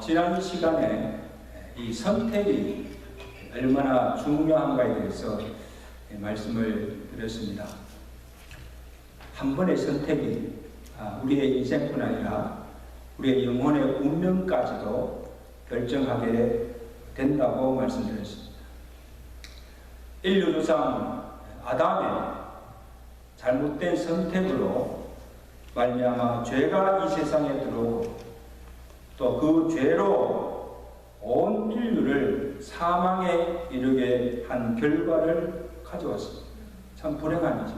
지난 시간에 이 선택이 얼마나 중요한가에 대해서 말씀을 드렸습니다. 한 번의 선택이 우리의 인생뿐 아니라 우리의 영혼의 운명까지도 결정하게 된다고 말씀드렸습니다. 인류 조상 아담의 잘못된 선택으로 말미암아 죄가 이 세상에 들어오고 또 그 죄로 온 인류를 사망에 이르게 한 결과를 가져왔습니다. 참 불행한 일이죠.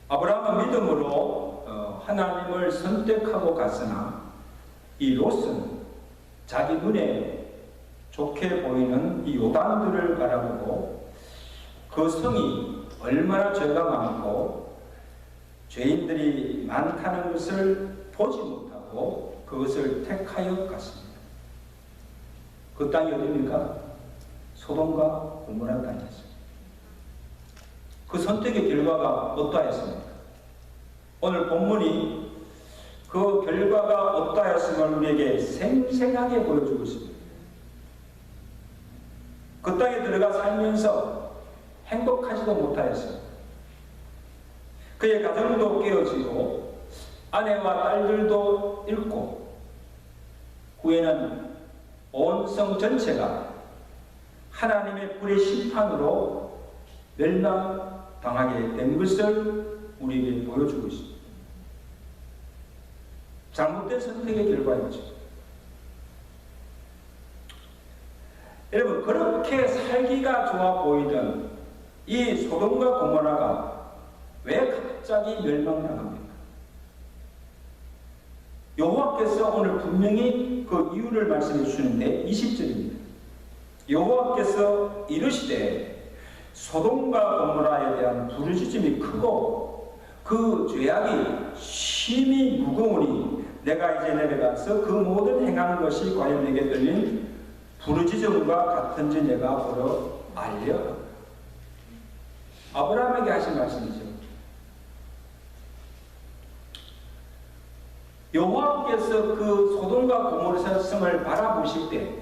아브라함은 믿음으로 하나님을 선택하고 갔으나 이 롯은 자기 눈에 좋게 보이는 이 요단들을 바라보고 그 성이 얼마나 죄가 많고 죄인들이 많다는 것을 보지 못하고 그것을 택하여 갔습니다. 그 땅이 어디입니까? 소돔과 고모라 땅이었습니다. 그 선택의 결과가 어떠하였습니까? 오늘 본문이 그 결과가 어떠하였음을 우리에게 생생하게 보여주고 있습니다. 그 땅에 들어가 살면서 행복하지도 못하였습니다. 그의 가정도 깨어지고 아내와 딸들도 잃고 후에는 온 성 전체가 하나님의 불의 심판으로 멸망당하게 된 것을 우리에게 보여주고 있습니다. 잘못된 선택의 결과이죠. 여러분, 그렇게 살기가 좋아 보이던 이 소돔과 고모라가 왜 갑자기 멸망당합니까? 여호와께서 오늘 분명히 그 이유를 말씀해 주시는데 20절입니다. 여호와께서 이르시되 소돔과 고모라에 대한 부르짖음이 크고 그 죄악이 심히 무거우니 내가 이제 내려가서 그 모든 행하는 것이 과연 내게 들린 부르짖음과 같은지 내가 보러 알려. 아브라함에게 하신 말씀이죠. 여호와께서 그 소돔과 고모라 성을 바라보실 때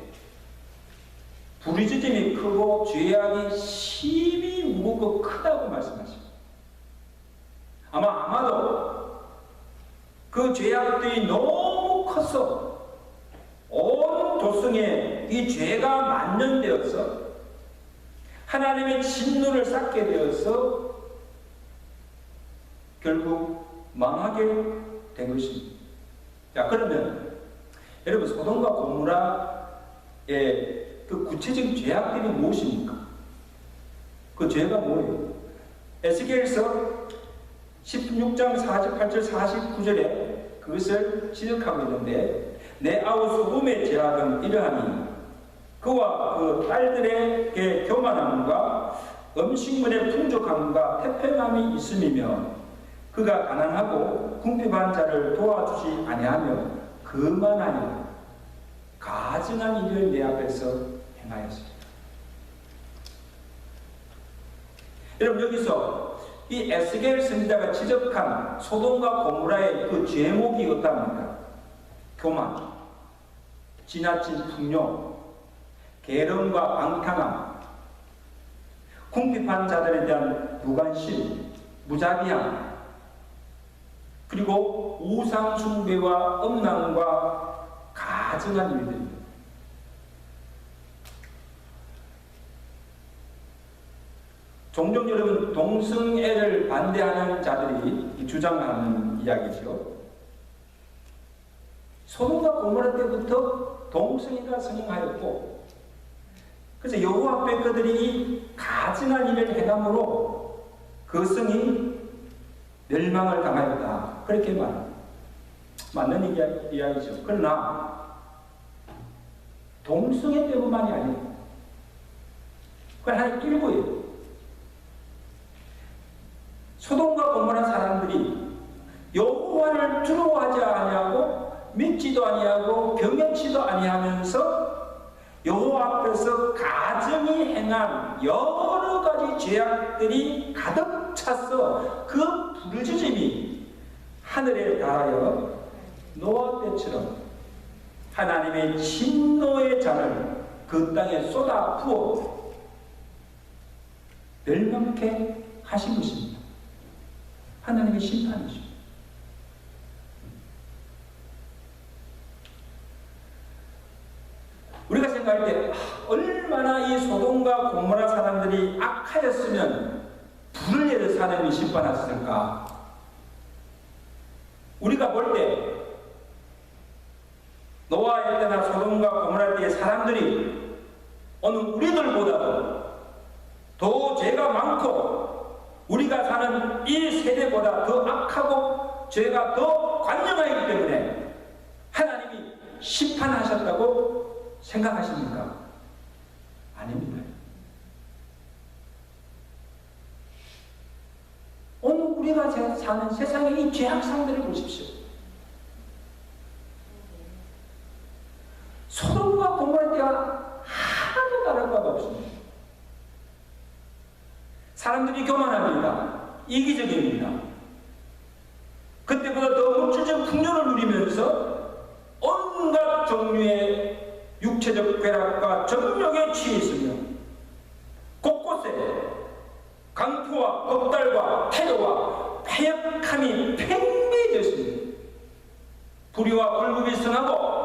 부르짖음이 크고 죄악이 심히 무겁고 크다고 말씀하십니다. 아마도 그 죄악들이 너무 커서 온 도성에 이 죄가 만연되어서 하나님의 진노를 쌓게 되어서 결국 망하게 된 것입니다. 자, 그러면 여러분, 소돔과 고모라의 그 구체적인 죄악들이 무엇입니까? 그 죄가 뭐예요? 에스겔서 16장 48절 49절에 그것을 지적하고 있는데 내 아우 소돔의 죄악은 이러하니 그와 그 딸들에게 교만함과 음식물의 풍족함과 태평함이 있음이며 그가 가난하고 궁핍한 자를 도와주지 아니하며 거만하니 가증한 일을 내 앞에서 행하였습니다. 여러분, 여기서 이 에스겔 선지자가 지적한 소돔과 고모라의 그 죄목이 어떠합니까? 교만, 지나친 풍요, 계름과 방탕함, 궁핍한 자들에 대한 무관심, 무자비함, 그리고 우상 숭배와 음란과 가증한 일들입니다. 종종 여러분, 동성애를 반대하는 자들이 주장하는 이야기죠. 소돔과 고모라 때부터 동성애가 성행하였고, 그래서 여호와 앞에 그들이 가증한 일을 행함으로 그 성이 멸망을 당하였다. 그렇게 말합니다. 맞는 이야기죠. 그러나 동성애 때문만이 아니에요. 그건 한 일부예요. 소돔과 고모라 사람들이 여호와를 두려워하지 아니하고 믿지도 아니하고 경외치도 아니하면서 여호와 앞에서 가증히 행한 여러 가지 죄악들이 가득 차서 그 부르짖음이 하늘에 닿아요 노아 폭우처럼 하나님의 진노의 잔을 그 땅에 쏟아 부어 멸망케 하신 것입니다. 하나님의 심판이죠. 우리가 생각할 때 얼마나 이 소돔과 고모라 사람들이 악하였으면 불을 내려 하나님이 심판하셨을까. 우리가 볼 때 노아의 때나 소돔과 고모라 때의 사람들이 오늘 우리들보다도 더 죄가 많고 우리가 사는 이 세대보다 더 악하고 죄가 더 관영하기 때문에 하나님이 심판하셨다고 생각하십니까? 아닙니다. 오늘 우리가 사는 세상의 이 죄악상들을 보십시오. 소돔과 고모라 때와 하나도 다를 바가 없습니다. 사람들이 교만합니다. 이기적입니다. 그때보다 더 물질적 풍요를 누리면서 온갖 종류의 육체적 쾌락과 정욕에 취해 있으며 곳곳에 강포와 겁달과 태도와 패역함이 팽배해져 있습니다. 불의와 불급이 성하고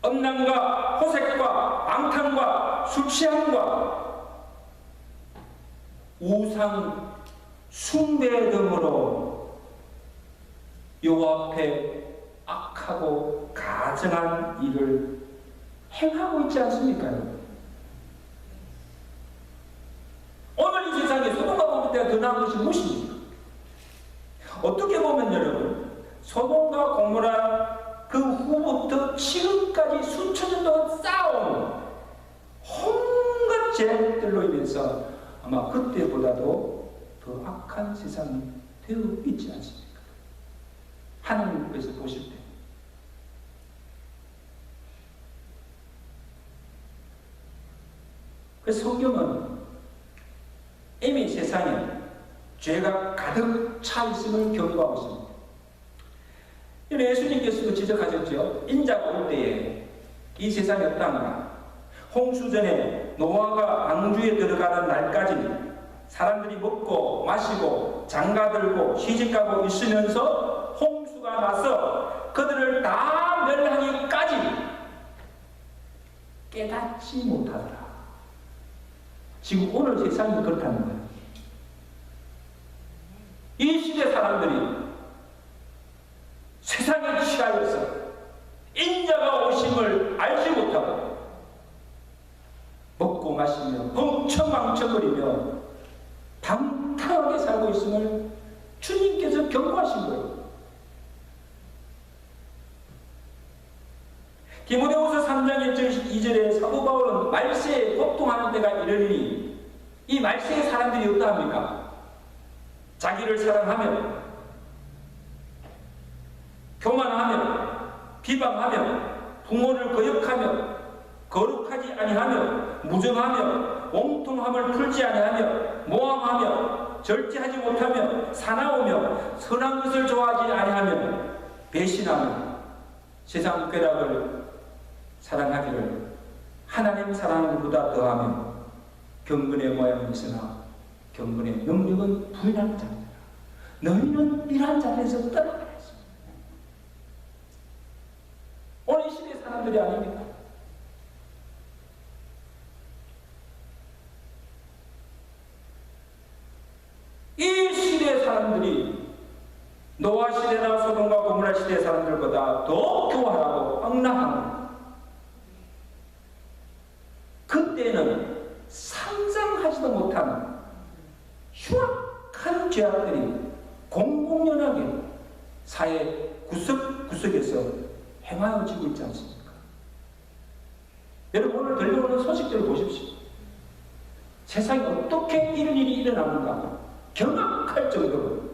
음란과 호색과 방탕과 술취함과 우상 숭배 등으로 여호와 앞에 악하고 가증한 일을 행하고 있지 않습니까? 오늘 이 세상에 소돔과 고모라 때가 더 나은 것이 무엇입니까? 어떻게 보면 여러분, 소돔과 고모라 그 후부터 지금까지 수천 년 동안 쌓아온 온갖 죄들로 인해서 아마 그때보다도 더 악한 세상이 되어 있지 않습니까? 하나님께서 보실 때. 그래서 성경은 이미 세상에 죄가 가득 차 있음을 경고하고 있습니다. 예수님께서도 지적하셨죠. 인자가 올 때에 이 세상이 어떠한가? 홍수 전에 노아가 방주에 들어가는 날까지 사람들이 먹고 마시고 장가들고 시집가고 있으면서 홍수가 나서 그들을 다 멸하기까지 깨닫지 못하더라. 지금 오늘 세상이 그렇다는 거예요. 이 시대 사람들이 세상에 취하여서 인자가 오심을 알지 못하고 먹고 마시며 엉청망청거리며 방탕하게 살고 있음을 주님께서 경고하신 거예요. 디모데후서 3장 1절 2절에 사도 바울은 말세에 고통하는 때가 이르리니 이 말세의 사람들이 어떠합니까? 자기를 사랑하며 교만하며 비방하며 부모를 거역하며 거룩하지 아니하며 무정하며 옹통함을 풀지 아니하며 모함하며 절제하지 못하며 사나우며 선한 것을 좋아하지 아니하며 배신하며 세상 쾌락을 사랑하기를 하나님 사랑하는 것보다 더하며 경건의 모양은 있으나 경건의 능력은 부인하는 자니라. 너희는 이러한 자리에서 떠나가라 했습니다. 오늘 이 시대의 사람들이 아닙니까? 이 시대의 사람들이 노아 시대나 소돔과 고모라 시대의 사람들보다 더 교활하고 악랄한 그때는 상상하지도 못한 흉악한 죄악들이 공공연하게 사회 구석구석에서 행하여지고 있지 않습니까? 여러분 오늘 들려오는 소식들을 보십시오. 세상에 어떻게 이런 일이 일어나는가 경악할 정도로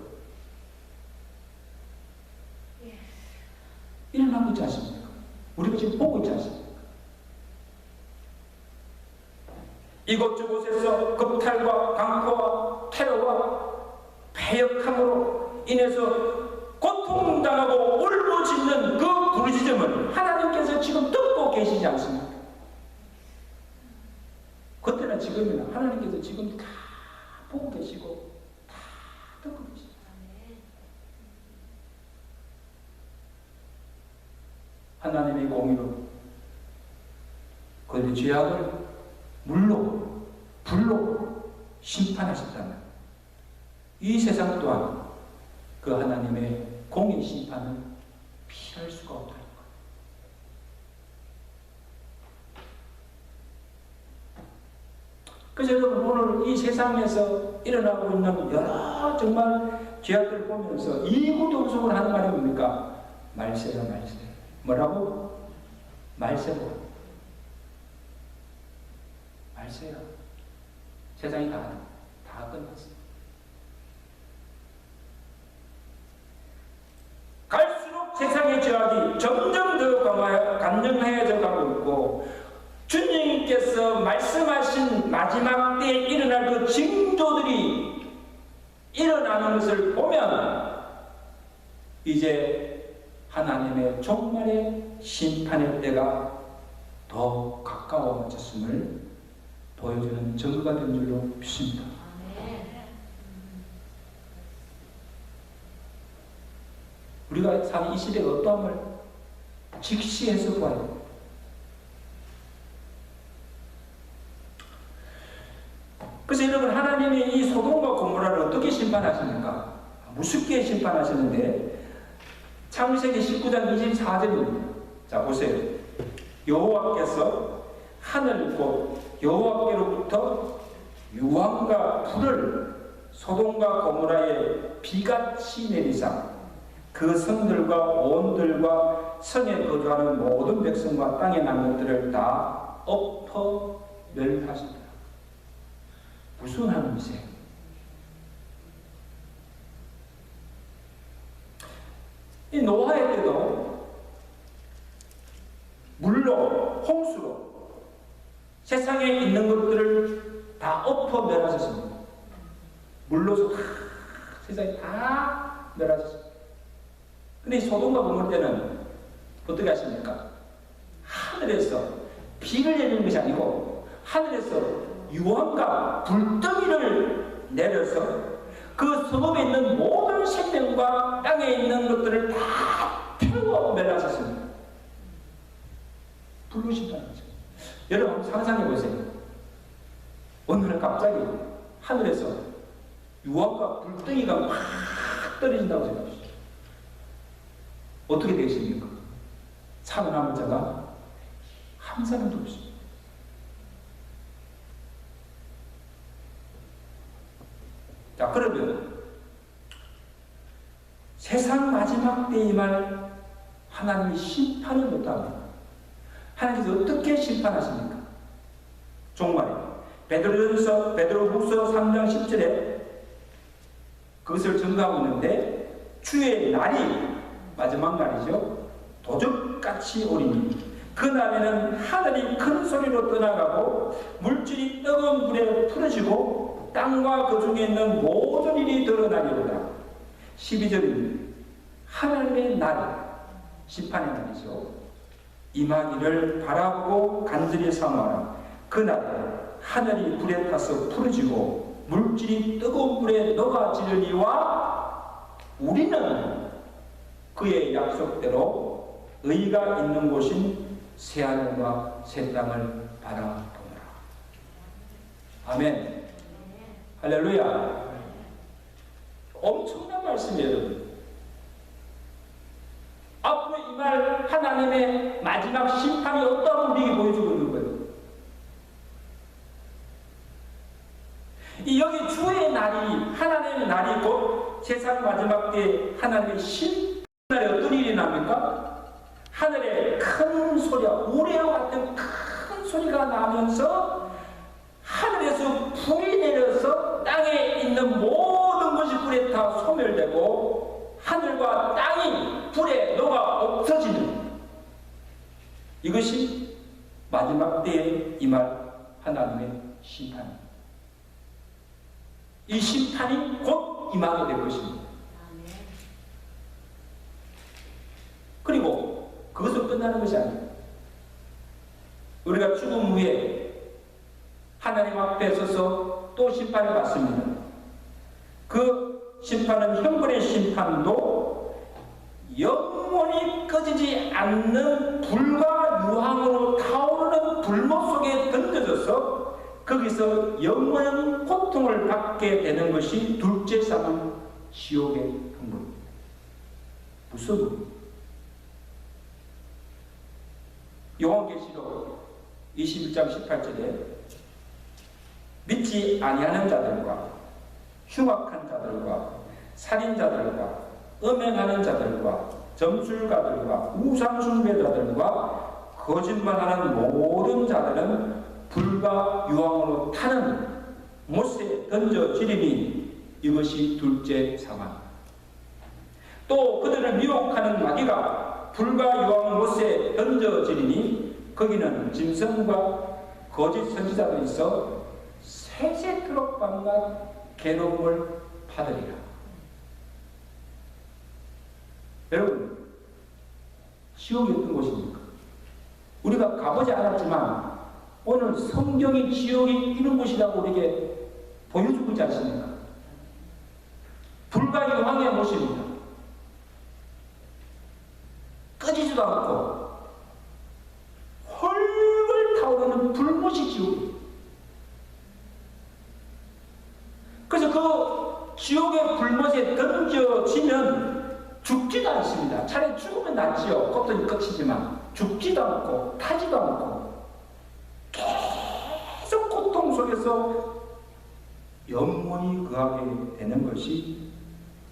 일어나고 있지 않습니까? 우리가 지금 보고 있지 않습니까? 이곳저곳에서 겁탈과 강포와 테러와 패역함으로 인해서 고통당하고 울부짖는 지금이나 하나님께서 지금 다 보고 계시고 다 듣고 계십니다. 하나님의 공의로 그들의 죄악을 물로 불로 심판하셨다면 이 세상 또한 그 하나님의 공의 심판을 피할 수가 없다는 것. 그래서 여러분 오늘 이 세상에서 일어나고 있는 여러 정말 죄악들을 보면서 이구동성을 하는 말이 뭡니까? 말세다 말세. 뭐라고? 말세고. 말세야. 세상이 다 끝났어. 갈수록 세상의 죄악이 점점 더 강력해져 가고 있고 주님께서 말씀하신 마지막 때에 일어날 그 징조들이 일어나는 것을 보면 이제 하나님의 종말의 심판의 때가 더 가까워졌음을 보여주는 증거가 된 줄로 믿습니다. 우리가 사는 이 시대가 어떠함을 직시해서 보아요. 그래서 여러분 하나님이 이 소돔과 고모라를 어떻게 심판하십니까? 무섭게 심판하시는데 창세기 19장 24절입니다. 자 보세요. 여호와께서 하늘 곧 여호와께로부터 유황과 불을 소돔과 고모라에 비같이 내리사 그 성들과 온들과 성에 거주하는 모든 백성과 땅에 난 것들을 다 엎어 멸하시더라. 무슨 하나님이세요? 이 노아의 때도 물로 홍수로 세상에 있는 것들을 다 엎어 멸하셨습니다. 물로서 세상이 다 멸하셨습니다. 근데 이 소돔과 고모라 때는 어떻게 하십니까? 하늘에서 비를 내리는 것이 아니고 하늘에서 유황과 불덩이를 내려서 그 소돔에 있는 모든 생명과 땅에 있는 것들을 다 태워 멸하셨습니다. 불로 심판하죠. 여러분 한번 상상해 보세요. 어느 날 갑자기 하늘에서 유황과 불덩이가 확 떨어진다고 생각합시다. 어떻게 되겠습니까? 살아남은 자가 한 사람도 없습니다. 자, 그러면 세상 마지막 때에 임할 하나님의 심판은 어떠합니까? 하나님께서 어떻게 심판하십니까? 종말에 베드로후서 3장 10절에 그것을 증거하고 있는데 주의 날이 마지막 날이죠. 도적같이 오리니 그 날에는 하늘이 큰 소리로 떠나가고 물질이 뜨거운 불에 풀어지고 땅과 그 중에 있는 모든 일이 드러나리로다. 12절입니다. 하나님의 날, 심판의 날이죠. 임하기를 바라보고 간절히 사모하라. 그날에 하늘이 불에 타서 풀어지고 물질이 뜨거운 불에 녹아지려니와 우리는 그의 약속대로 의가 있는 곳인 새하늘과 새 땅을 바라보노라. 아멘. 할렐루야. 엄청난 말씀이에요, 여러분. 앞으로 임할 하나님의 마지막 심판이 어떠한 우리에게 보여주고 있는 거예요. 이 여기 주의 날이, 하나님의 날이 곧 세상 마지막 때 하나님의 심판날에 어떤 일이 납니까? 하늘에 큰 소리가, 우레와 같은 큰 소리가 나면서 하늘에서 불이 내려서 땅에 있는 모든 것이 불에 타 소멸되고 하늘과 땅이 불에 녹아 없어지는 이것이 마지막 때에 임할 하나님의 심판입니다. 이 심판이 곧 임하게 될 것입니다. 그리고 그것은 끝나는 것이 아닙니다. 우리가 죽음 후에 하나님 앞에 서서 또 심판을 받습니다. 그 심판은 형벌의 심판도 영원히 꺼지지 않는 불과 유황으로 타오르는 불못 속에 던져져서 거기서 영원한 고통을 받게 되는 것이 둘째 사망, 지옥의 형벌입니다. 무서워요. 요한계시록 21장 18절에 믿지 아니하는 자들과 흉악한 자들과 살인자들과 음행하는 자들과 점술가들과 우상숭배자들과 거짓말하는 모든 자들은 불과 유황으로 타는 못에 던져지리니 이것이 둘째 사망. 또 그들을 미혹하는 마귀가 불과 유황 못에 던져지리니 거기는 짐승과 거짓 선지자들이 있어 세세토록 밤낮 괴로움을 받으리라. 여러분, 지옥이 어떤 곳입니까? 우리가 가보지 않았지만 오늘 성경이 지옥이 이런 곳이라고 우리에게 보여주고 있지 않습니까? 불과 유황의 곳입니다. 꺼지지도 않고 헐걸 타오르는 불못이 지옥이에요. 그래서 그 지옥의 불못에 던져지면 죽지도 않습니다. 차라리 죽으면 낫지요. 고통이 끝이지만 죽지도 않고 타지도 않고 계속 고통 속에서 영원히 거하게 되는 것이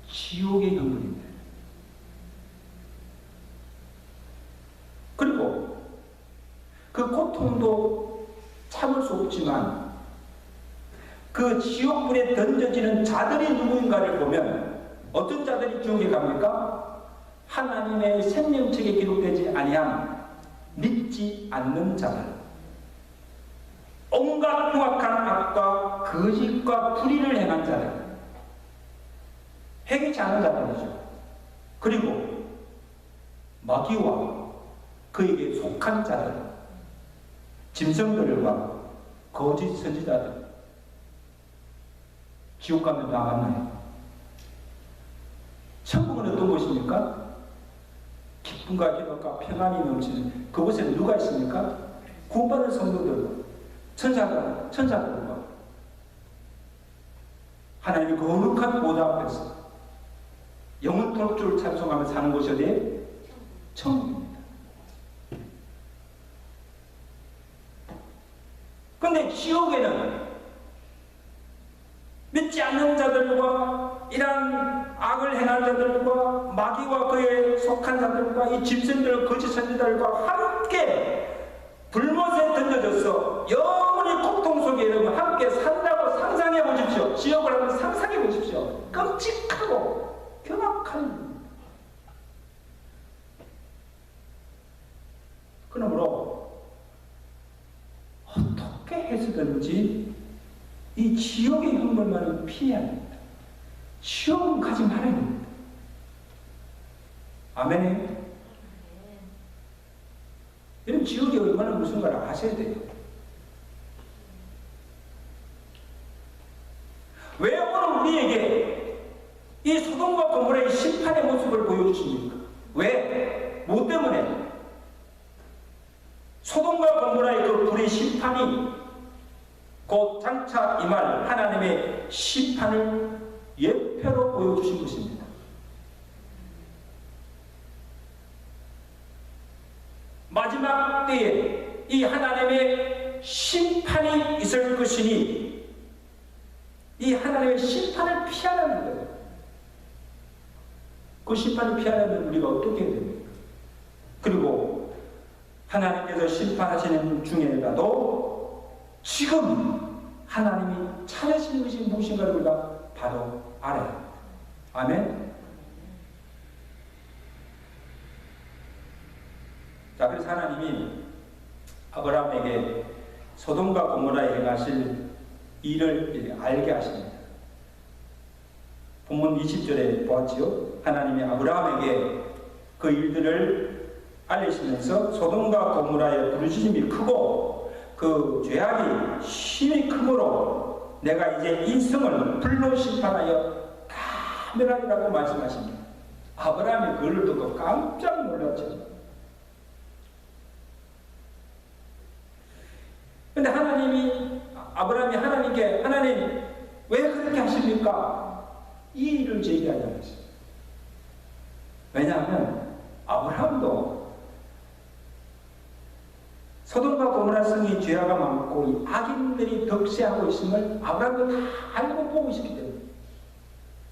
지옥의 형벌입니다. 그리고 그 고통도 참을 수 없지만 그 지옥불에 던져지는 자들이 누구인가를 보면 어떤 자들이 지옥에 갑니까? 하나님의 생명책에 기록되지 아니한 믿지 않는 자들, 온갖 흉악한 악과 거짓과 불의를 행한 자들, 행치 않은 자들이죠. 그리고 마귀와 그에게 속한 자들, 짐승들과 거짓 선지자들, 지옥 가면 나갔나요? 천국은 어떤 곳입니까? 기쁨과 희락과 평안이 넘치는 그곳에 누가 있습니까? 구원받은 성도들과 천사들과 하나님의 거룩한 보좌 앞에서 영원토록 주를 찬송하며 사는 곳이 어디에? 천국입니다. 그런데 지옥에는 믿지 않는 자들과 이러한 악을 행한 자들과 마귀와 그에 속한 자들과 이 짐승들 거짓 선지자들과 함께 불못에 던져져서 영원히 고통 속에 여러분 함께 산다고 상상해 보십시오. 지옥을 한번 상상해 보십시오. 끔찍하고 경악한. 그러므로 어떻게 해서든지 이 지옥의 형벌만은 피해야 합니다. 지옥은 가지 말아야 됩니다. 아멘. 여러분, 지옥이 얼마나 무슨가를 아셔야 돼요. 왜 오늘 우리에게 이 소돔과 고모라의 심판의 모습을 보여주십니까? 왜? 뭐 때문에? 소돔과 고모라의 그 불의 심판이 곧 장차 임할 하나님의 심판을 예표로 보여주신 것입니다. 마지막 때에 이 하나님의 심판이 있을 것이니 이 하나님의 심판을 피하라는 거예요. 그 심판을 피하려면 우리가 어떻게 해야 됩니까? 그리고 하나님께서 심판하시는 중에라도 지금 하나님이 찾으시는 것이 무엇인가를 우리가 바로 알아야 합니다. 아멘. 자, 그래서 하나님이 아브라함에게 소돔과 고모라에 행하실 일을 알게 하십니다. 본문 20절에 보았지요. 하나님이 아브라함에게 그 일들을 알리시면서 소돔과 고모라의 부르짖음이 크고 그 죄악이 심히 크므로 내가 이제 인성을 불로 심판하여 다 멸하리라고 말씀하십니다. 아브라함이 그를 듣고 깜짝 놀랐죠. 근데 아브라함이 하나님께 하나님 왜 그렇게 하십니까? 이 일을 제기하지 않았어요. 왜냐하면 아브라함도 소돔과 고모라 성이 죄가 많고 이 악인들이 덕세하고 있음을 아브라함도 다 알고 보고 있기 때문에,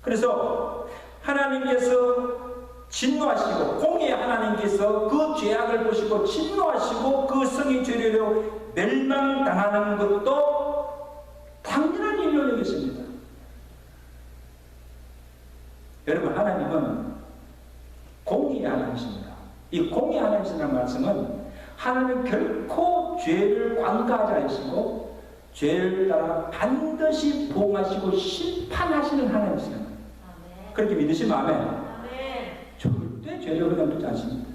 그래서 하나님께서 진노하시고 공의의 하나님께서 그 죄악을 보시고 진노하시고 그 성이 죄로 멸망당하는 것도 당연한 일로 여겼습니다. 여러분, 하나님은 공의의 하나님이십니다. 이 공의의 하나님이라는 말씀은 하나님은 결코 죄를 관가하지 않으시고 죄를 따라 반드시 보응하시고 심판하시는 하나님이십니다. 그렇게 믿으시면 아멘. 절대 죄를 그냥 두지 않습니다.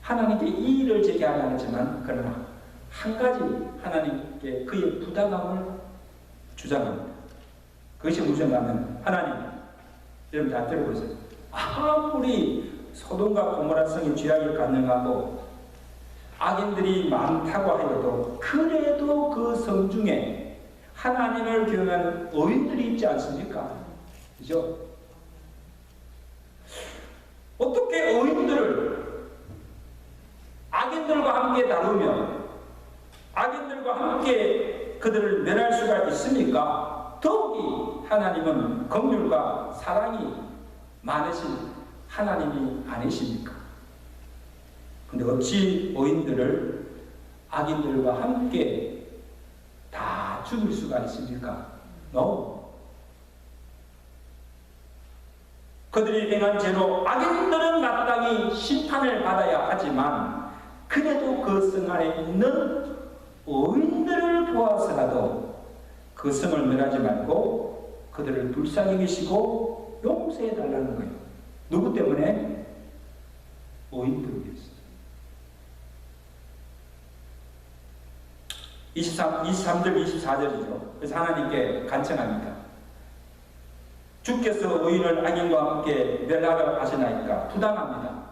하나님께 이 일을 제기하려 하지만 그러나 한 가지 하나님께 그의 부당함을 주장합니다. 그것이 무엇인가면 하나님, 여러분 잘 들어보세요. 아무리 소돔과 고모라 성이 죄악이 가능하고 악인들이 많다고 하여도 그래도 그 성 중에 하나님을 경외하는 의인들이 있지 않습니까? 그죠? 어떻게 의인들을 악인들과 함께 다루며 악인들과 함께 그들을 멸할 수가 있습니까? 더욱이 하나님은 긍휼과 사랑이 많으신 하나님이 아니십니까? 근데 어찌 의인들을 악인들과 함께 다 죽일 수가 있습니까? No. 그들이 행한 죄로 악인들은 마땅히 심판을 받아야 하지만 그래도 그 성 안에 있는 의인들을 보아서라도 그 성을 멸하지 말고 그들을 불쌍히 계시고 용서해 달라는 거예요. 누구 때문에? 의인들을 위해서. 23절 24절이죠. 그래서 하나님께 간청합니다. 주께서 의인을 악인과 함께 멸하려 하시나이까? 부당합니다.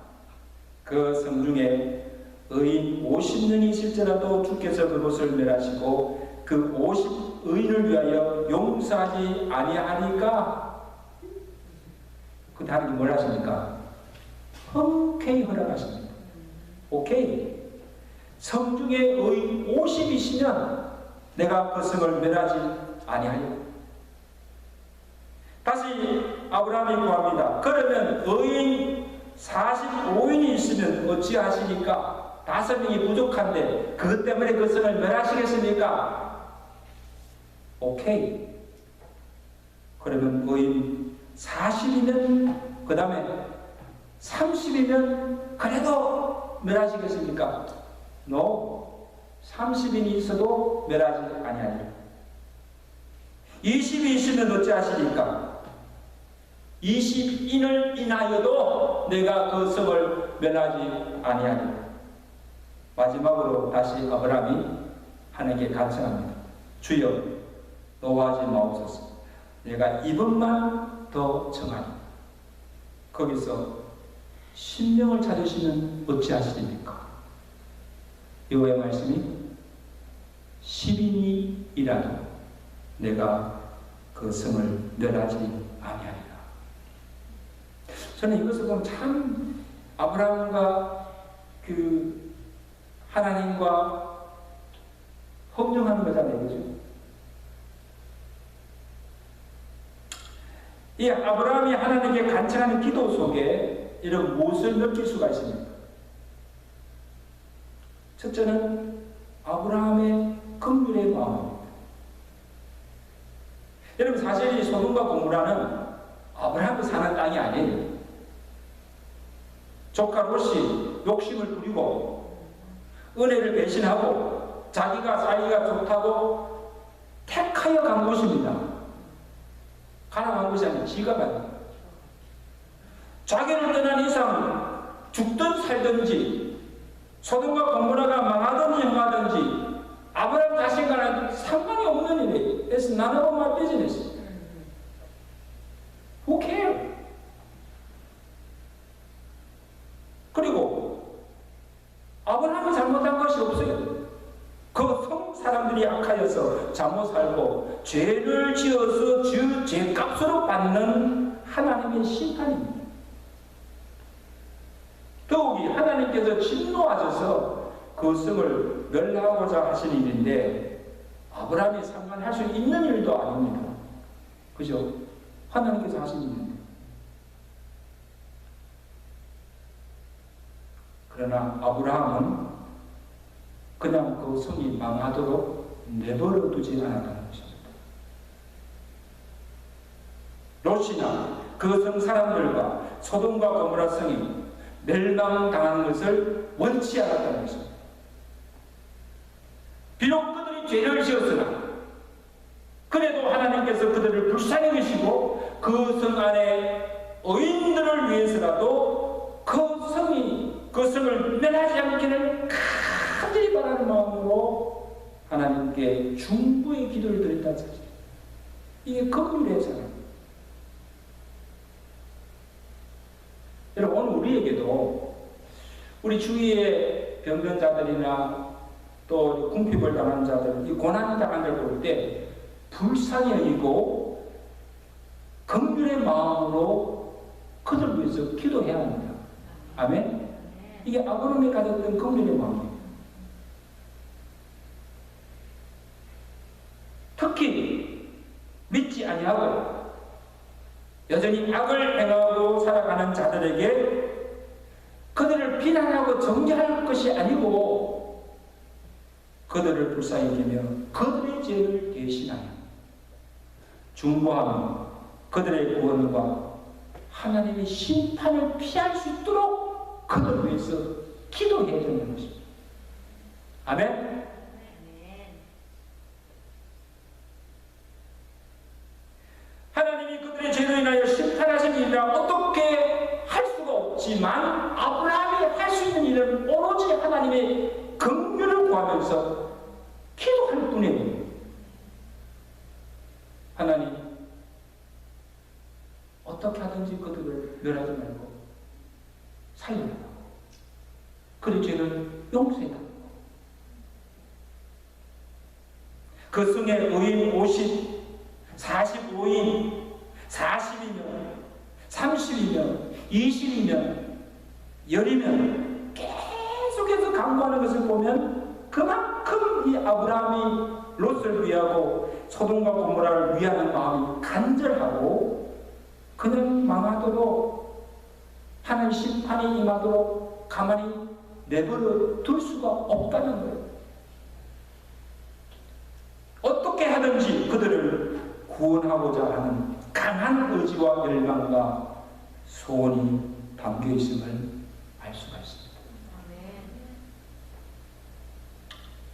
그 성 중에 의인 50명이 있을지라도 주께서 그곳을 멸하시고 그 50 의인을 위하여 용서하지 아니하니까 그 다른 게 뭘 하십니까? 흔쾌히 허락하십니다. 오케이. 성 중에 의인 50이시면 내가 그 성을 멸하지 아니하리라. 다시 아브라함이 구합니다. 그러면 의인 45인이 있으면 어찌하시니까? 5명이 부족한데 그것 때문에 그 성을 멸하시겠습니까? 오케이. 그러면 의인 40이면 그 다음에 30이면 그래도 멸하시겠습니까? No. 30인이 있어도 멸하지 아니하리라. 20이 있으면 어찌하시니까? 20인을 인하여도 내가 그 성을 멸하지 아니하리라. 마지막으로 다시 아브라함이 하나님께 간청합니다. 주여, 노하지 마옵소서. 내가 이번만 더 청하리. 거기서 신명을 찾으시면 어찌하시립니까? 여호와의 말씀이 10인이라도 내가 그 성을 멸하지 아니하리라. 저는 이것을 보면 참 아브라함과 그 하나님과 헌정하는 거잖아요. 그죠? 이 아브라함이 하나님께 간청하는 기도 속에 이런 무엇을 느낄 수가 있습니까? 첫째는 아브라함의 긍휼의 마음입니다. 여러분, 사실 이 소돔과 고모라는 아브라함이 사는 땅이 아니에요. 조카 롯이 욕심을 부리고 은혜를 배신하고 자기가 살기가 좋다고 택하여 간 곳입니다. 가나간 곳이 아니라 지가 간 거예요. 자기를 떠난 이상 죽든 살든지 소돔과 고모라가 망하든지 흥하든지 아브라함 자신과는 상관이 없는 일이에요. 그래서 나는 my business. Who care? 그리고 아브라함이 잘못한 것이 없어요. 그 성 사람들이 악하여서 잘못 살고 죄를 지어서 죄값으로 받는 하나님의 심판입니다. 더욱이 하나님께서 진노하셔서 그 성을 멸하고자 하신 일인데 아브라함이 상관할 수 있는 일도 아닙니다. 그죠? 하나님께서 하신 일인데. 그러나 아브라함은 그냥 그 성이 망하도록 내버려 두지 않았다는 것입니다. 롯이나 그 성 사람들과 소돔과 고모라 성이 멸망당하는 것을 원치 않았다는 것입니다. 비록 그들이 죄를 지었으나 그래도 하나님께서 그들을 불쌍히 여기시고 그 성 안에 의인들을 위해서라도 그 성을 멸하지 않기를 간절히 바라는 마음으로 하나님께 중보의 기도를 드렸다는 사실. 이게 긍휼의 사람. 여러분, 오늘 우리에게도 우리 주위의 병변자들이나 또 궁핍을 당하는 자들, 이 고난을 당한 자를 볼 때 불쌍히 여기고 긍휼의 마음으로 그들 위해서 기도해야 합니다. 아멘? 이게 아브라함이 가졌던 긍휼의 마음이에요. 특히 믿지 아니하고 여전히 악을 행하고 살아가는 자들에게 그들을 비난하고 정죄할 것이 아니고 그들을 불쌍히 여기며 그들의 죄를 대신하여 중보하며 그들의 구원과 하나님의 심판을 피할 수 있도록 그들을 위해서 기도해야 된다는 것입니다. 아멘? 하나님이 그들의 죄로 인하여 심판하신 일이라 어떻게 할 수가 없지만 아브라함이 할 수 있는 일은 오로지 하나님의 긍휼을 구하면서 기도할 뿐이에요. 하나님, 어떻게 하든지 그들을 멸하지 말고 살려달라고. 그의 죄는 용서해달라고. 그 성의 의인 50, 45인, 40이면, 30이면, 20이면, 10이면 계속해서 강구하는 것을 보면 그만큼 이 아브라함이 롯을 위하고 소돔과 고모라를 위하는 마음이 간절하고 그냥 망하도록 하나님 심판이 임하도록 가만히 내버려 둘 수가 없다는 거예요. 어떻게 하든지 그들을 구원하고자 하는 강한 의지와 열망과 소원이 담겨 있음을 알 수가 있습니다.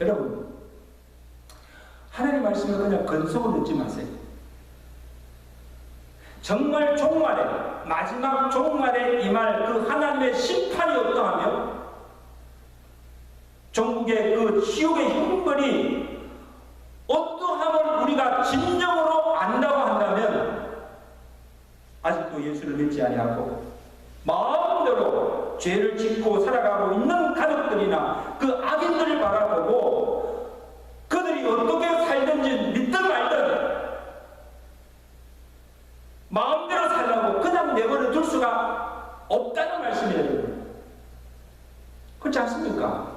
여러분, 하나님의 말씀을 그냥 건성을 넣지 마세요. 정말 종말에, 마지막 종말에 임할 그 하나님의 심판이 어떠하며 전국의 그 지옥의 형벌이 어떠함을 우리가 진정으로 안다고 한다면 아직도 예수를 믿지 아니하고 마음대로 죄를 짓고 살아가고 있는 가족들이나 그 악인들을 바라보고 그들이 어떻게 살든지 믿든 말든 마음대로 살라고 그냥 내버려 둘 수가 없다는 말씀이에요. 그렇지 않습니까?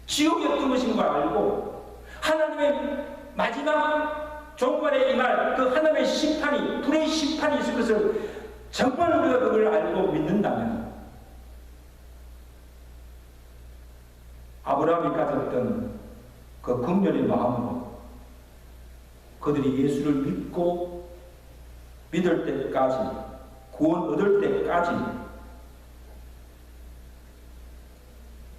지옥이 어떤 것인 걸 알고 하나님의 마지막 종말에 임할 그 하나님의 심판이, 불의 심판이 있을 것을 정말 우리가 그걸 알고 믿는다면 아브라함이 가졌던 그 긍휼의 마음으로 그들이 예수를 믿고 믿을 때까지, 구원 얻을 때까지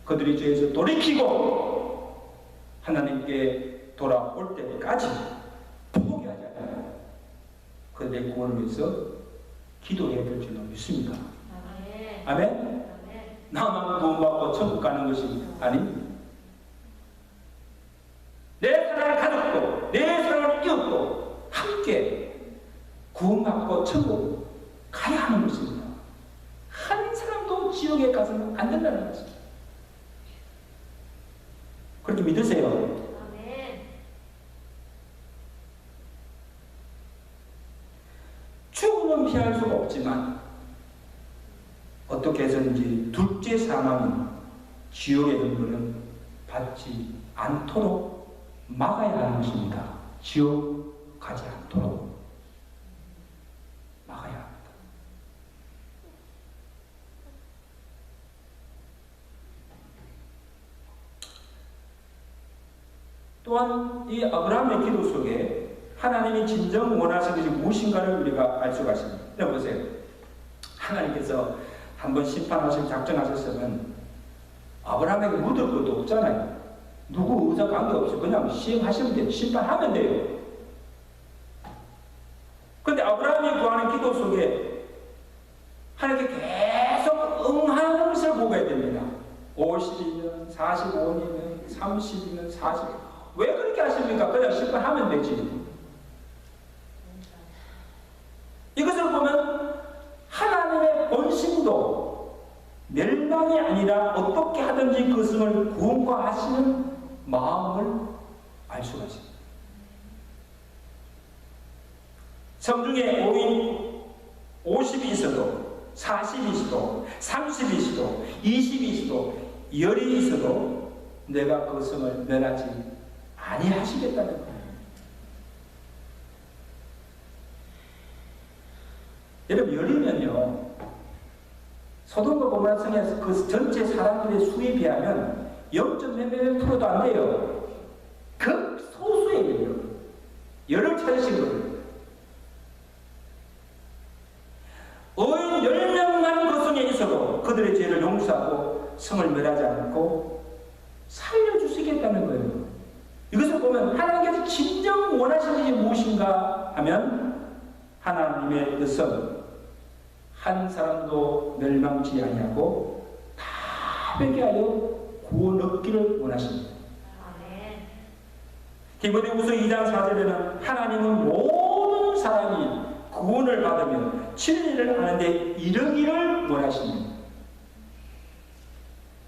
그들이 죄에서 돌이키고 하나님께 돌아올 때까지 포기하지 않아요. 그들의 구원을 위해서 기도해야 될 줄로 믿습니다. 아멘. 아멘? 나만 구원받고 천국 가는 것이 아닙니다. 내 사랑하는 가족도, 내 사랑하는 이웃도 함께 구원받고 천국 가야 하는 것입니다. 한 사람도 지옥에 가서는 안 된다는 것입니다. 그렇게 믿으세요. 아멘. 죽음은 피할 수가 없지만 어떻게 해서든지 둘째 사망인 지옥의 근거는 받지 않도록 막아야 하는 것입니다. 지옥 가지 않도록 막아야 합니다. 또한 이 아브라함의 기도 속에 하나님이 진정 원하시는 것이 무엇인가를 우리가 알 수가 있습니다. 보세요. 하나님께서 한번 심판하실 작정하셨으면 아브라함에게 묻을 것도 없잖아요. 누구 의사 관계없이 그냥 시행하시면 돼요. 심판하면 돼요. 그런데 아브라함이 구하는 기도 속에 하나님께 계속 응하는 것을 보게 됩니다. 50이면 45이면 30이면 40. 왜 그렇게 하십니까? 그냥 심판하면 되지. 이것을 보면 하나님의 본심도 멸망이 아니라 어떻게 하든지 그것을 구원하시는 마음을 알 수가 있습니다. 성중에 50이 있어도 40이 있어도 30이 있어도 20이 있어도 10이 있어도 내가 그 성을 멸하지 아니하시겠다는 거예요. 여러분, 열이면요, 소돔과 고모라 성에서 그 전체 사람들의 수에 비하면 0.몇%도 안 돼요. 극소수예요. 열을 찾으신 거예요. 의인 10명만 그 성에 있어도 그들의 죄를 용서하고 성을 멸하지 않고 살려주시겠다는 거예요. 이것을 보면 하나님께서 진정 원하시는 것이 무엇인가 하면 하나님의 뜻은 한 사람도 멸망치 아니하고 다 되게 하여 구원 얻기를 원하십니다. 디모데후서 2장 4절에는 하나님은 모든 사람이 구원을 받으며 진리를 아는데 이르기를 원하십니다.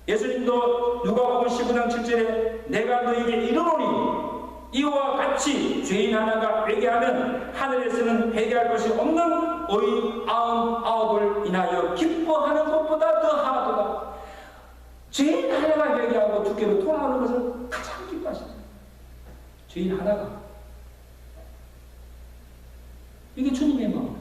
예수님도 누가복음 19장 7절에 내가 너에게 이르노니 이와 같이 죄인 하나가 회개하면 하늘에서는 회개할 것이 없는 의인 99을 인하여 기뻐하는 것보다 더하도다. 죄인 하나가 회개하고 주께로 돌아오는 것을 가장 기뻐하십니다. 죄인 하나가. 이게 주님의 마음.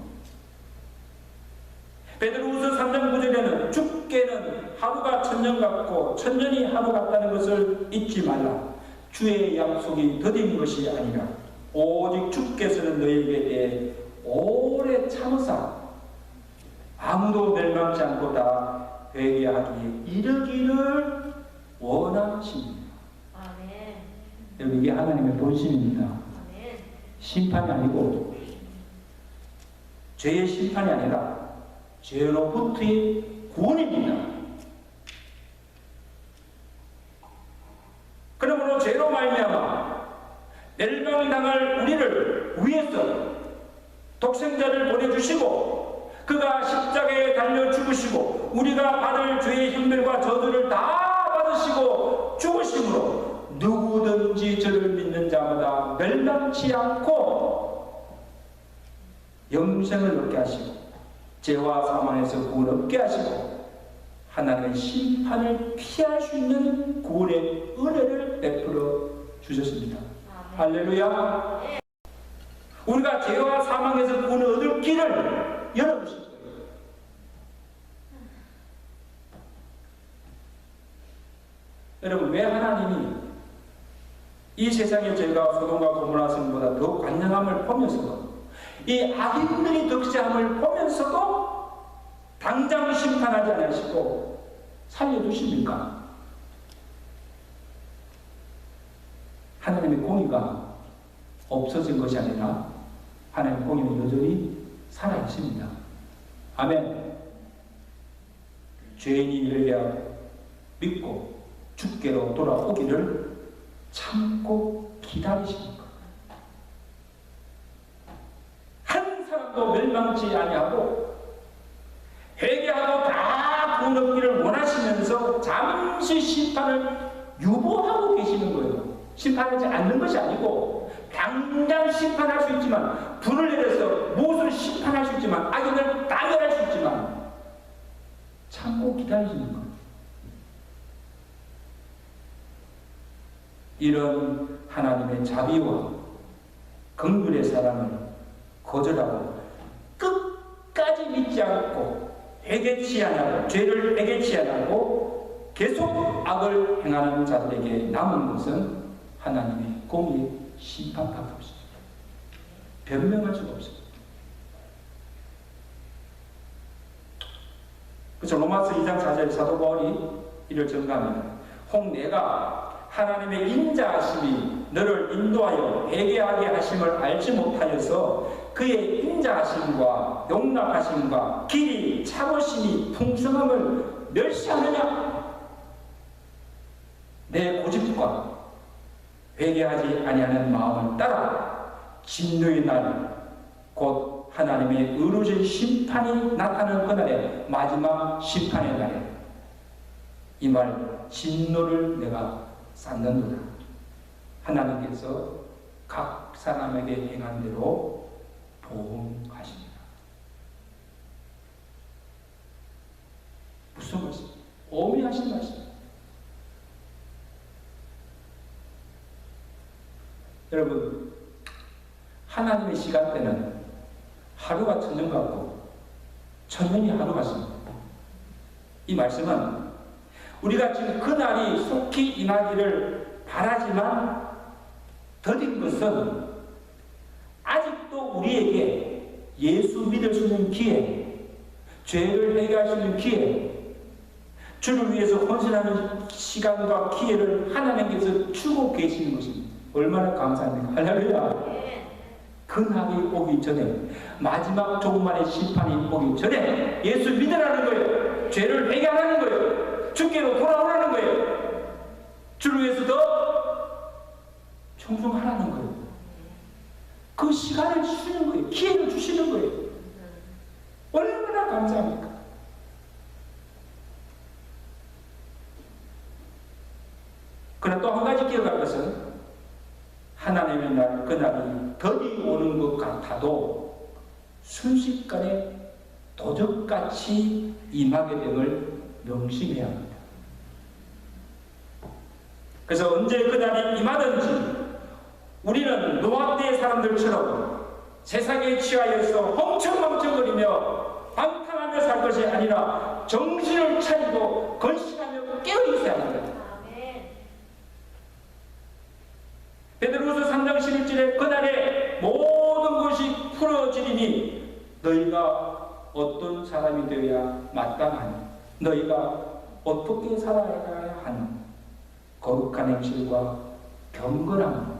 베드로후서 3장 9절에는 주께는 하루가 천년 같고 천년이 하루 같다는 것을 잊지 말라. 주의 약속이 더딘 것이 아니라 오직 주께서는 너에게 대해 오래 참으사 아무도 멸망치 않고 다 회개하기에 이르기를 원하십니다. 아멘. 여러분, 이게 하나님의 본심입니다. 아멘. 심판이 아니고 죄의 심판이 아니라 죄로부터의 구원입니다. 그러므로 죄로 말미암아 멸망당할 우리를 위해서 독생자를 보내주시고 그가 십자가에 달려 죽으시고 우리가 받을 죄의 형벌과 저주를 다 받으시고 죽으심으로 누구든지 저를 믿는 자마다 멸망치 않고 영생을 얻게 하시고 죄와 사망에서 구원 얻게 하시고 하나님의 심판을 피할 수 있는 구원의 은혜를 베풀어 주셨습니다. 할렐루야. 우리가 죄와 사망에서 구원을 얻을 길을 열어주실 거예요. 여러분, 왜 하나님이 이 세상의 죄가 소돔과 고모라 성보다 더 관영함을 보면서도 이 악인들이 득세함을 보면서도 당장 심판하지 않으시고 살려두십니까? 하나님의 공의가 없어진 것이 아니라 하나님의 공의는 여전히 살아있습니다. 아멘. 죄인이 회개하고 믿고 주께로 돌아오기를 참고 기다리시는 것. 한 사람도 멸망치 아니하고 회개하고 다 구원 얻기를 원하시면서 잠시 심판을 유보하고 계시는 거예요. 심판하지 않는 것이 아니고 당장 심판할 수 있지만, 불을 내려서 무엇을 심판할 수 있지만, 악인을 따멸할 수 있지만 참고 기다리시는 거예요. 이런 하나님의 자비와 긍휼의 사랑을 거절하고 끝까지 믿지 않고 회개치 않고 죄를 회개치 않고 계속 악을 행하는 자들에게 남은 것은 하나님의 공의 심판밖에 없습니다. 변명할 수가 없습니다. 그래서 로마서 2장 4절 사도 바울이 이를 증가합니다. 혹 내가 하나님의 인자하심이 너를 인도하여 회개하게 하심을 알지 못하여서 그의 인자하심과 용납하심과 길이 참으심이 풍성함을 멸시하느냐? 내 고집과 회개하지 아니하는 마음을 따라 진노의 날, 곧 하나님의 의로우신 심판이 나타나는 그날에, 마지막 심판의 날에 이 말 진노를 내가 쌓는도다. 하나님께서 각 사람에게 행한 대로 보응하십니다. 무슨 말씀? 오미하신 말씀. 여러분, 하나님의 시간대는 하루가 천년 같고 천년이 하루 같습니다. 이 말씀은 우리가 지금 그날이 속히 임하기를 바라지만 더딘 것은 아직도 우리에게 예수 믿을 수 있는 기회, 죄를 회개할 수 있는 기회, 주를 위해서 헌신하는 시간과 기회를 하나님께서 주고 계시는 것입니다. 얼마나 감사합니까? 할렐루야. 그날이 오기 전에, 마지막 종말의 심판이 오기 전에 예수 믿으라는 거예요. 죄를 회개하라는 거예요. 주께로 돌아오라는 거예요. 주를 위해서 더 충성하라는 거예요. 그 시간을 주시는 거예요. 기회를 주시는 거예요. 얼마나 감사합니까? 그러나 또 한 가지 기억할 것은, 하나님의 날, 그날이 더디 오는 것 같아도 순식간에 도적같이 임하게 됨을 명심해야 합니다. 그래서 언제 그날이 임하든지 우리는 노아 때의 사람들처럼 세상에 취하여서 험청험청거리며 방탕하며 살 것이 아니라 정신을 차리고 건실하며 깨어있어야 합니다. 베드로후서 3장 11절에 그날에 모든 것이 풀어지리니 너희가 어떤 사람이 되어야 마땅하니, 너희가 어떻게 살아가야 하니, 거룩한 행실과 경건함으로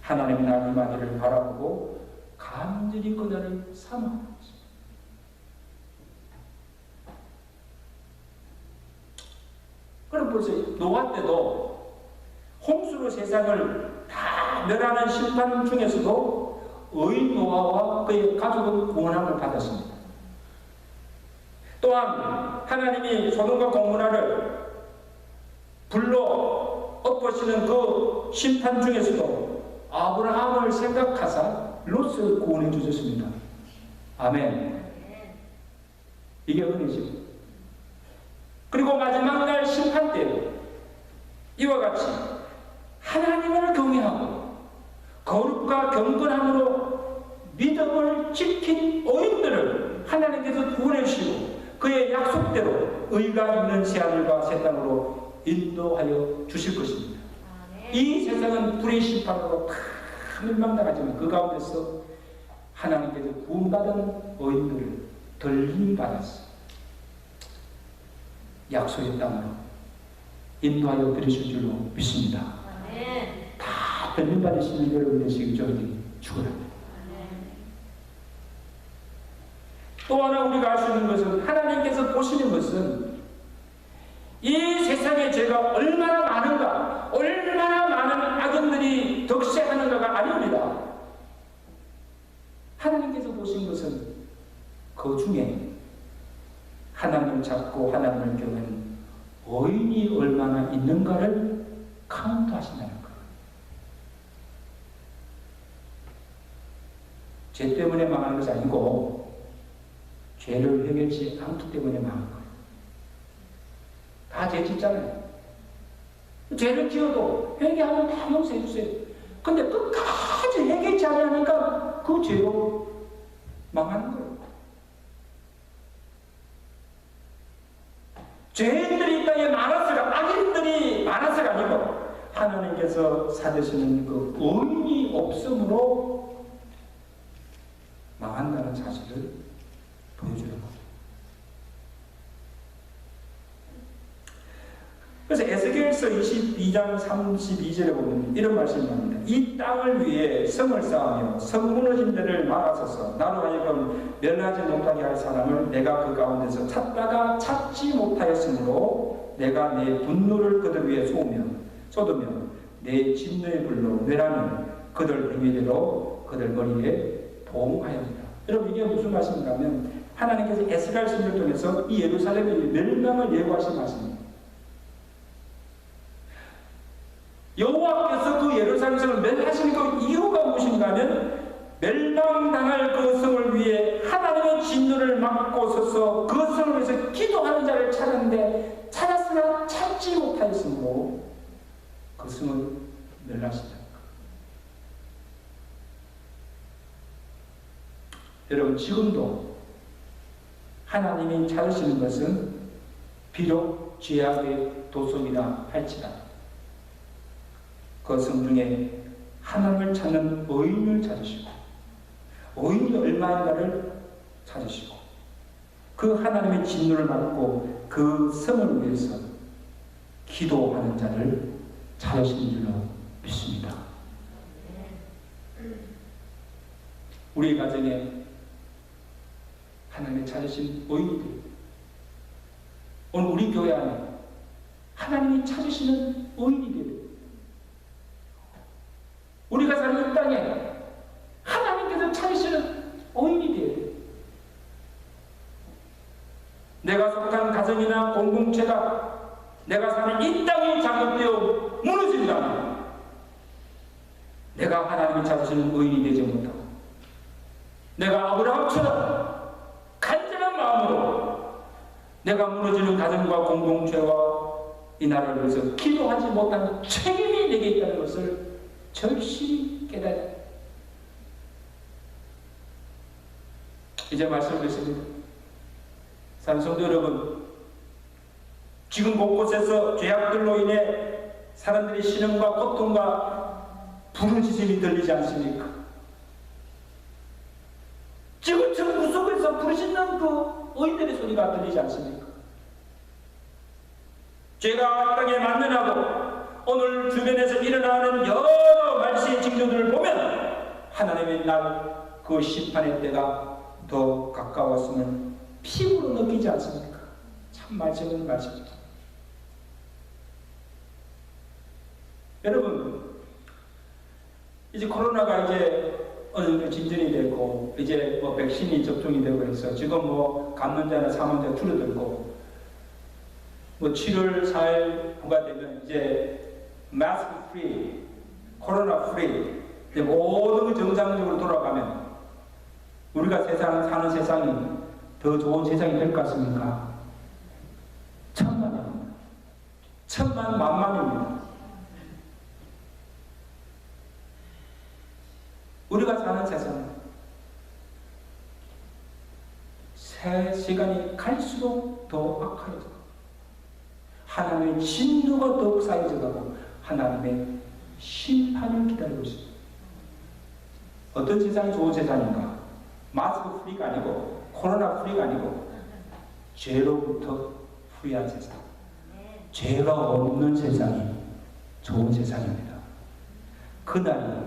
하나님의 날 임하기를 바라보고 간절히 그날을 사모하는 것입니다. 그럼 보세요. 노아 때도 홍수로 세상을 다 멸하는 심판 중에서도 의인 노아와 그의 가족은 구원함을 받았습니다. 또한 하나님이 소돔과 고모라를 불러 엎으시는 그 심판 중에서도 아브라함을 생각하사 롯을 구원해 주셨습니다. 아멘. 이게 은혜죠. 그리고 마지막 날 심판 때 이와 같이 하나님을 경외하고 거룩과 경건함으로 믿음을 지킨 의인들을 하나님께서 구원해 주시고 그의 약속대로 의가 있는 새하늘과 새 땅으로 인도하여 주실 것입니다. 이 세상은 불의 심판으로 다 멸망당하지만 그 가운데서 하나님께서 구원받은 의인들을 덜림받았어 약속의 땅으로 인도하여 드리실 줄로 믿습니다. 다 덜림받으시는 여러분 되시기 저희들이 축원합니다. 또 하나 우리가 알 수 있는 것은 하나님께서 보시는 것은 이 세상에 죄가 얼마나 많은가, 얼마나 많은 악인들이 득세하는가가 아닙니다. 하나님께서 보신 것은 그 중에 하나님을 찾고 하나님을 경외하는 의인이 얼마나 있는가를 카운트하신다는 거예요. 죄 때문에 망하는 것이 아니고 죄를 회개치 않기 때문에 망한 거예요. 다 죄 짓잖아요. 죄를 지어도 회개하면 다 용서해 주세요. 근데 끝까지 회개치 않으니까 그 죄로 망하는 거예요. 죄인들이 이 땅에 많았어가, 악인들이 많았어가 아니고 하나님께서 찾으시는 그 의인이 없음으로 망한다는 사실을 보여주는 거예요. 그래서 에스겔서 22장 32절에 보면 이런 말씀이 나옵니다. 이 땅을 위해 성을 쌓으며 성 무너진 데를 막아서서 나로 하여금 멸하지 못하게 할 사람을 내가 그 가운데서 찾다가 찾지 못하였으므로 내가 내 분노를 그들 위에 쏟으며 내 진노의 불로 멸하며 그들 행위대로 그들 머리에 보응하였다. 여러분 이게 무슨 말씀인가 하면 하나님께서 에스겔 선지를 통해서 이 예루살렘의 멸망을 예고하신 말씀입니다. 여호와께서 그 예루살렘을 멸하신 그 이유가 무엇인가 하면 멸망당할 그 성을 위해 하나님의 진노를 막고 서서 그 성을 위해서 기도하는 자를 찾았는데 찾았으나 찾지 못하였으므로 그 성을 멸하시다. 여러분 지금도 하나님이 찾으시는 것은 비록 죄악의 도성이라 할지라도 그 성 중에 하나님을 찾는 의인을 찾으시고 의인이 얼마인가를 찾으시고 그 하나님의 진노를 받고 그 성을 위해서 기도하는 자를 찾으시는 줄로 믿습니다. 우리 가정에 하나님의 찾으신 의인들, 오늘 우리 교회 안에 하나님이 찾으시는 의인이 되는 우리가 사는 이 땅에 하나님께서 찾으시는 의인이 되어야 돼요. 내가 속한 가정이나 공동체가 내가 사는 이 땅이 잘못되어 무너진다면 내가 하나님이 찾으시는 의인이 되지 못하고 내가 아브라함처럼 간절한 마음으로 내가 무너지는 가정과 공동체와 이 나라를 위해서 기도하지 못하는 책임이 내게 있다는 것을 절실히 깨달아야 합니다. 이제 말씀드리겠습니다. 사랑성도 여러분, 지금 곳곳에서 죄악들로 인해 사람들이 신음과 고통과 부르짖음이 들리지 않습니까? 지금처럼 구석에서 부르짖는 그 의인들의 소리가 들리지 않습니까? 죄가 땅에 만연하고 오늘 주변에서 일어나는 여러 말씨의 징조들을 보면 하나님의 날 그 심판의 때가 더 가까웠음을 피부로 느끼지 않습니까? 참 말씀은 말씀입니다. 여러분, 이제 코로나가 이제 어느 정도 진전이 되고 이제 뭐 백신이 접종이 되고 해서 지금 뭐 감염자나 사망자가 줄어들고 뭐 7월 4일 후가 되면 이제 마스크 프리, 코로나 프리 이제 모든 정상적으로 돌아가면 우리가 사는 세상이 더 좋은 세상이 될 것 같습니까? 천만입니다. 천만만만입니다. 우리가 사는 세상은 시간이 갈수록 더 악화해져 하나님의 진노가 더욱 쌓여져가고 하나님의 심판을 기다리고 있습니다. 어떤 세상이 좋은 세상인가? 마스크 프리가 아니고 코로나 프리가 아니고 죄로부터 프리한 세상, 죄가 없는 세상이 좋은 세상입니다. 그날이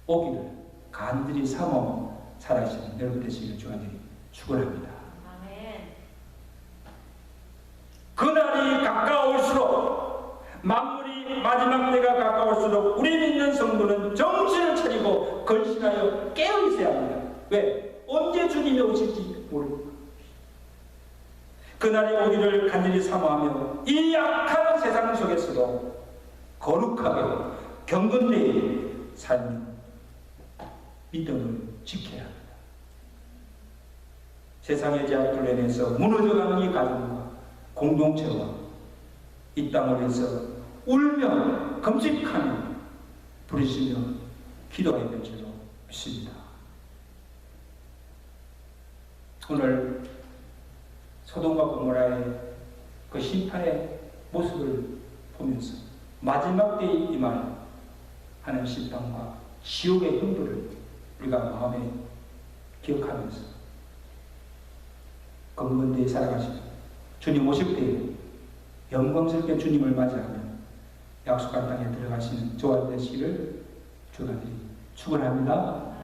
오기를 간절히 삼어 살아계시는 여러분 되시길 축원드립니다. 축원합니다. 아멘. 그날이 가까울수록, 만물이 마지막 때가 가까울수록 우리 믿는 성도는 정신을 차리고 걸신하여 깨어 있어야 합니다. 왜? 언제 주님이 오실지 모릅니다. 그날이 오기를 간절히 사모하며 이 악한 세상 속에서도 거룩하게 경건되게 삶, 믿음을 지켜야 합니다. 세상의 제약들로 인해서 무너져가는 이 가정과 공동체와 이 땅을 위해서 울며 금식하며 부르시며 기도해야 될 줄로 믿습니다. 오늘 소돔과 고모라의 그 심판의 모습을 보면서 마지막 때에 임할 하는 심판과 지옥의 형벌을 우리가 마음에 기억하면서 건건대에 살아가시고 주님 오실 때에 영광스럽게 주님을 맞이하며 약속한 땅에 들어가시는 저와 되시기를 축원합니다.